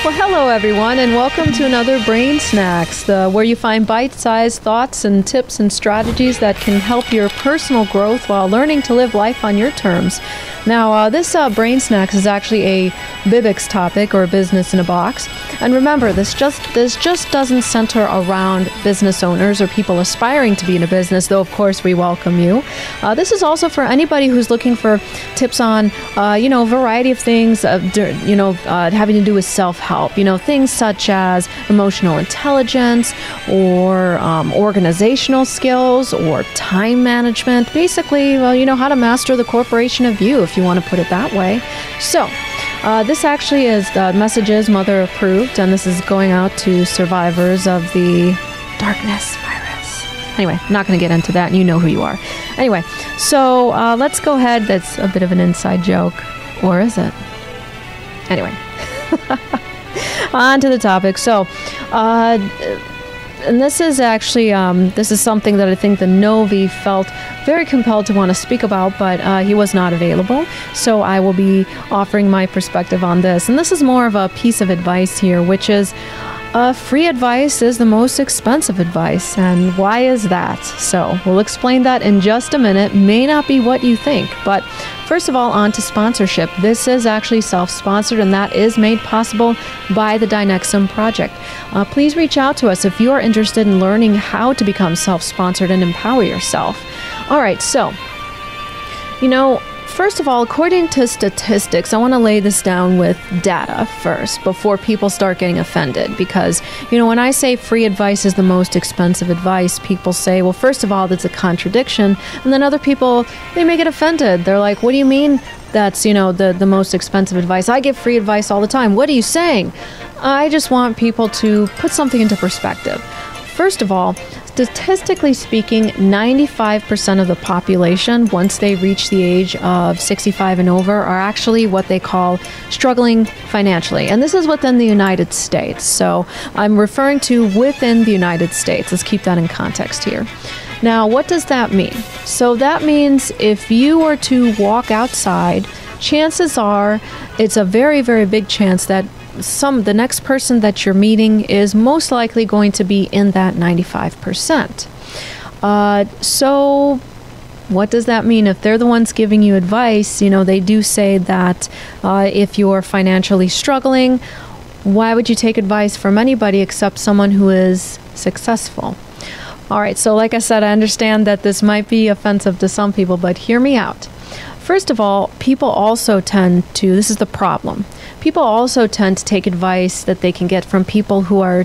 Well, hello everyone, and welcome to another BrainSnax, where you find bite-sized thoughts and tips and strategies that can help your personal growth while learning to live life on your terms. Now, this BrainSnax is actually a BIBX topic, or business in a box. And remember, this just doesn't center around business owners or people aspiring to be in a business, though of course we welcome you. This is also for anybody who's looking for tips on, a variety of things, having to do with self-help. Things such as emotional intelligence or organizational skills or time management. Basically, how to master the corporation of you, if you want to put it that way. So, this actually is, the message is mother approved, and this is going out to survivors of the darkness virus. Anyway, I'm not going to get into that, and you know who you are. Anyway, so let's go ahead. That's a bit of an inside joke, or is it? Anyway. On to the topic. So, and this is actually, this is something that I think the Novi felt very compelled to want to speak about, but he was not available. So I will be offering my perspective on this. And this is more of a piece of advice here, which is free advice is the most expensive advice. And why is that? So we'll explain that in just a minute. May not be what you think, but first of all, on to sponsorship. This is actually self-sponsored, and that is made possible by the Dynexum Project. Please reach out to us if you are interested in learning how to become self-sponsored and empower yourself. All right, so, first of all, according to statistics, I want to lay this down with data first before people start getting offended. Because, when I say free advice is the most expensive advice, people say, well, first of all, that's a contradiction. And then other people, they may get offended. They're like, what do you mean that's, the most expensive advice? I give free advice all the time. What are you saying? I just want people to put something into perspective. First of all, statistically speaking, 95% of the population, once they reach the age of 65 and over, are actually what they call struggling financially. And this is within the United States. So I'm referring to within the United States. Let's keep that in context here. Now, what does that mean? So that means if you were to walk outside, chances are it's a very, very big chance that the next person that you're meeting is most likely going to be in that 95%. So what does that mean? If they're the ones giving you advice, they do say that if you're financially struggling, why would you take advice from anybody except someone who is successful? All right, so like I said, I understand that this might be offensive to some people, but hear me out. First of all, people also tend to, this is the problem, people also tend to take advice that they can get from people who are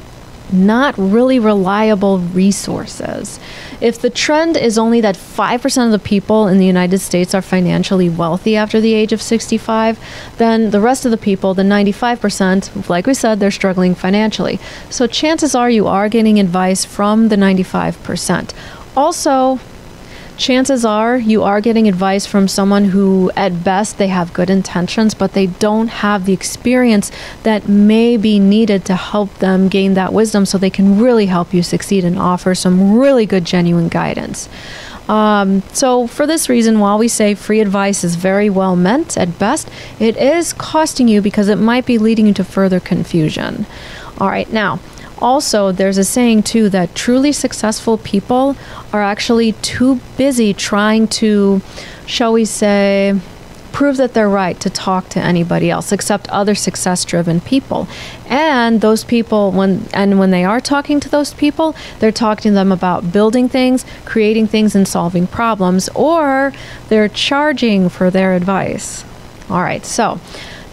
not really reliable resources. If the trend is only that 5% of the people in the United States are financially wealthy after the age of 65, then the rest of the people, the 95%, like we said, they're struggling financially. So chances are you are getting advice from the 95%. Also, chances are you are getting advice from someone who, at best, they have good intentions, but they don't have the experience that may be needed to help them gain that wisdom so they can really help you succeed and offer some really good, genuine guidance. So for this reason, while we say free advice is very well meant, at best, it is costing you because it might be leading you to further confusion. All right, now, also, there's a saying, too, that truly successful people are actually too busy trying to, shall we say, prove that they're right to talk to anybody else except other success-driven people. And those people, when they are talking to those people, they're talking to them about building things, creating things, and solving problems, or they're charging for their advice. All right, so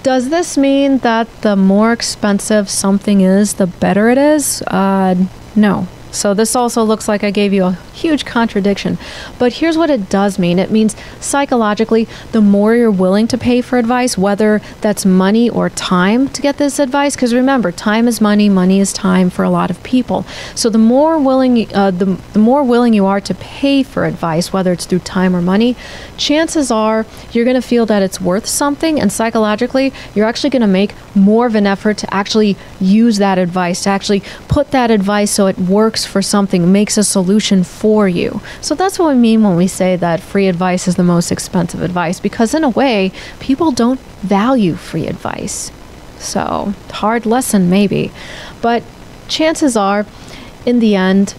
does this mean that the more expensive something is, the better it is? No. So this also looks like I gave you a huge contradiction. But here's what it does mean. It means psychologically, the more you're willing to pay for advice, whether that's money or time to get this advice, because remember, time is money, money is time for a lot of people. So the more willing you are to pay for advice, whether it's through time or money, chances are you're going to feel that it's worth something, and psychologically, you're actually going to make more of an effort to actually use that advice, to actually put that advice so it works for something, makes a solution for you. So that's what we mean when we say that free advice is the most expensive advice, because in a way, people don't value free advice. So, hard lesson maybe. But chances are, in the end,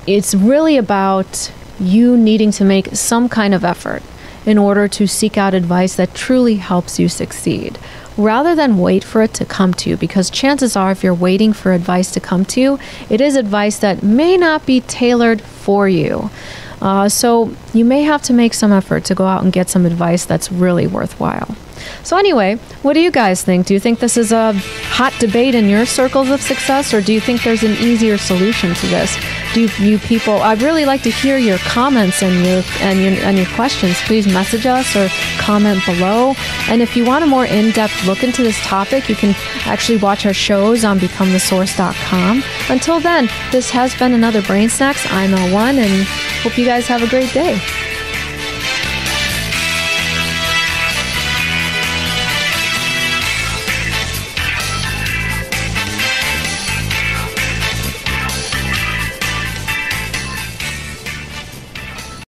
it's really about you needing to make some kind of effort in order to seek out advice that truly helps you succeed, rather than wait for it to come to you. Because chances are, if you're waiting for advice to come to you, it is advice that may not be tailored for you. So you may have to make some effort to go out and get some advice that's really worthwhile. So anyway, what do you guys think? Do you think this is a hot debate in your circles of success, or do you think there's an easier solution to this? Do you people, I'd really like to hear your comments and your questions. Please message us or comment below. And if you want a more in-depth look into this topic, you can actually watch our shows on becomethesource.com. Until then, this has been another BrainSnax. I'm L1, and hope you guys have a great day.